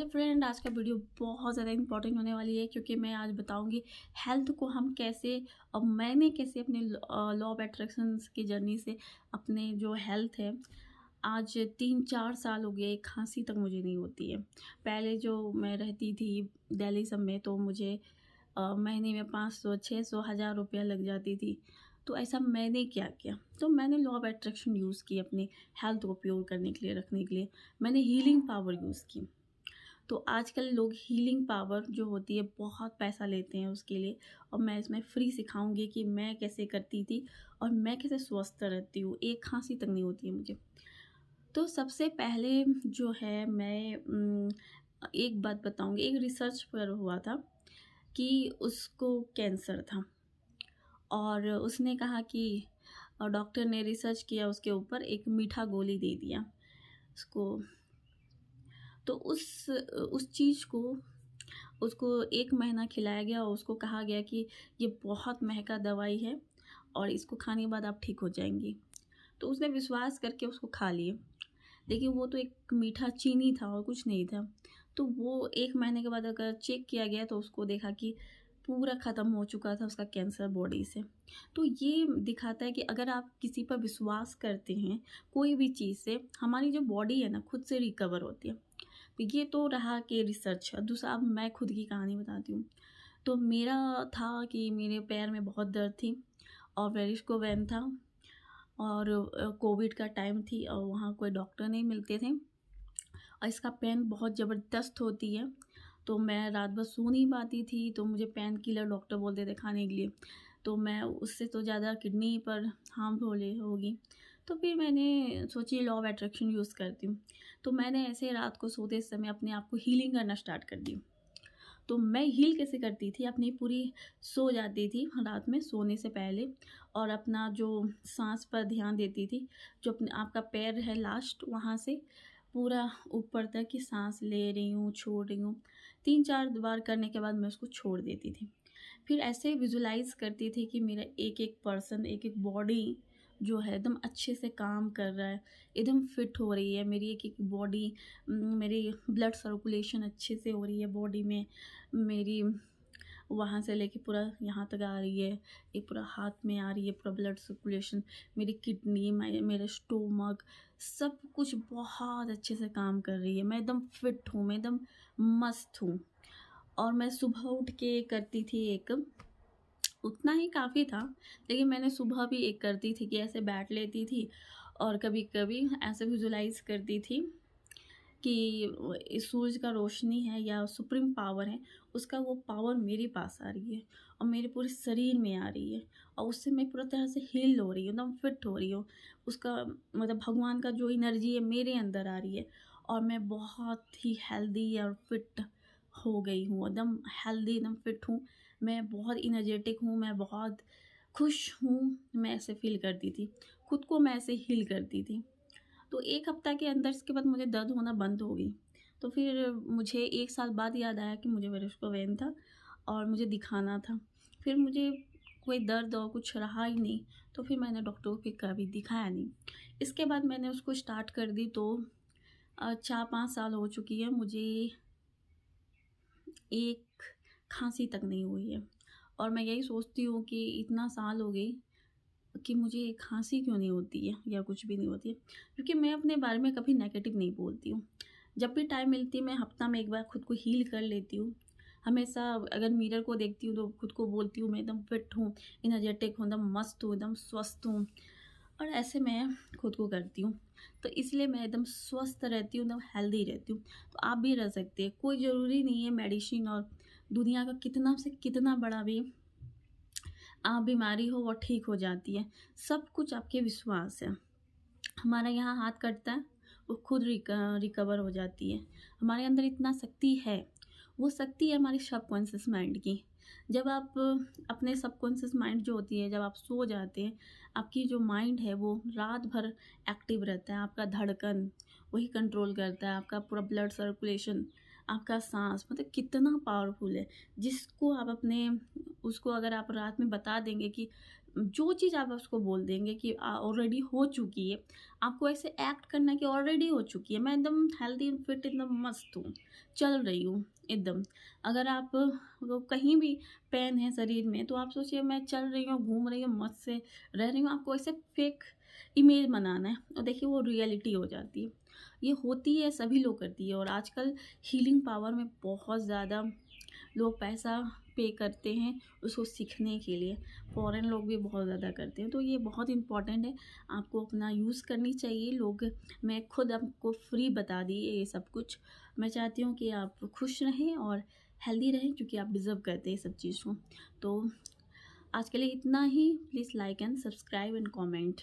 Hello friend, आज का video बहुत ज़्यादा इंपॉर्टेंट होने वाली है क्योंकि मैं आज बताऊंगी हेल्थ को हम कैसे और मैंने कैसे अपने लॉ ऑफ अट्रैक्शंस की जर्नी से अपने जो हेल्थ है। आज 3-4 साल हो गए, खांसी तक मुझे नहीं होती है। पहले जो मैं रहती थी दिल्ली सब में तो मुझे महीने में 500 600 हज़ार रुपया लग जाती थी। तो ऐसा मैंने क्या किया, तो मैंने लॉ ऑफ अट्रैक्शन यूज़ की अपनी हेल्थ को प्योर करने के लिए, रखने के लिए। मैंने हीलिंग पावर यूज़ की। तो आजकल लोग हीलिंग पावर जो होती है बहुत पैसा लेते हैं उसके लिए, और मैं इसमें फ्री सिखाऊंगी कि मैं कैसे करती थी और मैं कैसे स्वस्थ रहती हूँ। एक खांसी तक नहीं होती है मुझे। तो सबसे पहले जो है मैं एक बात बताऊंगी। एक रिसर्च पर हुआ था कि उसको कैंसर था, और उसने कहा कि डॉक्टर ने रिसर्च किया उसके ऊपर, एक मीठा गोली दे दिया उसको। तो उस चीज़ को उसको 1 महीना खिलाया गया और उसको कहा गया कि ये बहुत महँगा दवाई है और इसको खाने के बाद आप ठीक हो जाएँगी। तो उसने विश्वास करके उसको खा लिए। लेकिन वो तो एक मीठा चीनी था और कुछ नहीं था। तो वो 1 महीने के बाद अगर चेक किया गया तो उसको देखा कि पूरा ख़त्म हो चुका था उसका कैंसर बॉडी से। तो ये दिखाता है कि अगर आप किसी पर विश्वास करते हैं, कोई भी चीज़ से, हमारी जो बॉडी है ना खुद से रिकवर होती है। तो ये तो रहा कि रिसर्च। दूसरा, अब मैं खुद की कहानी बताती हूँ। तो मेरा था कि मेरे पैर में बहुत दर्द थी और वेरिस्को वेन था, और कोविड का टाइम थी और वहाँ कोई डॉक्टर नहीं मिलते थे, और इसका पेन बहुत ज़बरदस्त होती है। तो मैं रात भर सो नहीं पाती थी, तो मुझे पेन किलर डॉक्टर बोलते थे खाने के लिए। तो मैं उससे तो ज़्यादा किडनी पर हार्म होगी। तो फिर मैंने सोची लॉ ऑफ अट्रैक्शन यूज़ करती हूँ। तो मैंने ऐसे रात को सोते समय अपने आप को हीलिंग करना स्टार्ट कर दी। तो मैं हील कैसे करती थी, अपनी पूरी सो जाती थी रात में सोने से पहले, और अपना जो सांस पर ध्यान देती थी। जो अपने आपका पैर है लास्ट, वहाँ से पूरा ऊपर तक की सांस ले रही हूँ, छोड़ रही हूँ। 3-4 बार करने के बाद मैं उसको छोड़ देती थी। फिर ऐसे विजुलाइज करती थी कि मेरा एक एक पर्सन, एक एक बॉडी जो है एकदम अच्छे से काम कर रहा है, एकदम फिट हो रही है मेरी एक एक बॉडी। मेरी ब्लड सर्कुलेशन अच्छे से हो रही है बॉडी में। मेरी वहाँ से लेके पूरा यहाँ तक आ रही है, ये पूरा हाथ में आ रही है पूरा ब्लड सर्कुलेशन। मेरी किडनी, मेरा स्टोमक, सब कुछ बहुत अच्छे से काम कर रही है। मैं एकदम फिट हूँ, मैं एकदम मस्त हूँ। और मैं सुबह उठ के करती थी एक, उतना ही काफ़ी था, लेकिन मैंने सुबह भी एक करती थी कि ऐसे बैठ लेती थी और कभी-कभी ऐसे विजुलाइज़ करती थी कि इस सूरज का रोशनी है या सुप्रीम पावर है, उसका वो पावर मेरे पास आ रही है और मेरे पूरे शरीर में आ रही है, और उससे मैं पूरी तरह से हील हो रही हूँ, एकदम फिट हो रही हूँ। उसका मतलब भगवान का जो एनर्जी है मेरे अंदर आ रही है, और मैं बहुत ही हेल्दी और फिट हो गई हूँ। एकदम हेल्दी, एकदम फिट हूँ। मैं बहुत एनर्जेटिक हूँ, मैं बहुत खुश हूँ। मैं ऐसे फ़ील करती थी। खुद को मैं ऐसे हील करती थी। तो 1 हफ़्ता के अंदर इसके बाद मुझे दर्द होना बंद हो गई। तो फिर मुझे 1 साल बाद याद आया कि मुझे वेरिस्को वेन था और मुझे दिखाना था। फिर मुझे कोई दर्द और कुछ रहा ही नहीं, तो फिर मैंने डॉक्टर को फिर कभी दिखाया नहीं। इसके बाद मैंने उसको स्टार्ट कर दी, तो 4-5 साल हो चुकी है, मुझे एक खाँसी तक नहीं हुई है। और मैं यही सोचती हूँ कि इतना साल हो गई कि मुझे खाँसी क्यों नहीं होती है या कुछ भी नहीं होती है, क्योंकि मैं अपने बारे में कभी नेगेटिव नहीं बोलती हूँ। जब भी टाइम मिलती है मैं हफ्ता में 1 बार खुद को हील कर लेती हूँ। हमेशा अगर मिरर को देखती हूँ तो खुद को बोलती हूँ मैं एकदम फिट हूँ, एनर्जेटिक हूँ, एकदम मस्त हूँ, एकदम स्वस्थ हूँ, और ऐसे मैं खुद को करती हूँ। तो इसलिए मैं एकदम स्वस्थ रहती हूँ, एकदम हेल्दी रहती हूँ। तो आप भी रह सकते हैं। कोई ज़रूरी नहीं है मेडिसिन और दुनिया का कितना से कितना बड़ा भी बीमारी हो वो ठीक हो जाती है। सब कुछ आपके विश्वास है। हमारा यहाँ हाथ कटता है, वो खुद रिकवर हो जाती है। हमारे अंदर इतना शक्ति है। वो शक्ति है हमारी सबकॉन्शियस माइंड की। जब आप अपने सबकॉन्शियस माइंड जो होती है, जब आप सो जाते हैं, आपकी जो माइंड है वो रात भर एक्टिव रहता है। आपका धड़कन वही कंट्रोल करता है, आपका पूरा ब्लड सर्कुलेशन, आपका साँस, मतलब कितना पावरफुल है। जिसको आप अपने उसको अगर आप रात में बता देंगे कि जो चीज़ आप उसको बोल देंगे कि ऑलरेडी हो चुकी है, आपको ऐसे एक्ट करना है कि ऑलरेडी हो चुकी है, मैं एकदम हेल्दी फिट एकदम मस्त हूँ, चल रही हूँ एकदम। अगर आप वो कहीं भी पेन है शरीर में तो आप सोचिए मैं चल रही हूँ, घूम रही हूँ, मस्त से रह रही हूँ, आपको ऐसे फेक इमेज बनाना है और देखिए वो रियलिटी हो जाती है। ये होती है, सभी लोग करती है और आजकल हीलिंग पावर में बहुत ज़्यादा लोग पैसा पे करते हैं उसको सीखने के लिए। फ़ॉरेन लोग भी बहुत ज़्यादा करते हैं, तो ये बहुत इम्पोर्टेंट है, आपको अपना यूज़ करनी चाहिए। लोग मैं खुद आपको फ्री बता दी ये सब कुछ। मैं चाहती हूँ कि आप खुश रहें और हेल्दी रहें क्योंकि आप डिज़र्व करते हैं ये सब चीज़ को। तो आज के लिए इतना ही। Please like and subscribe and comment.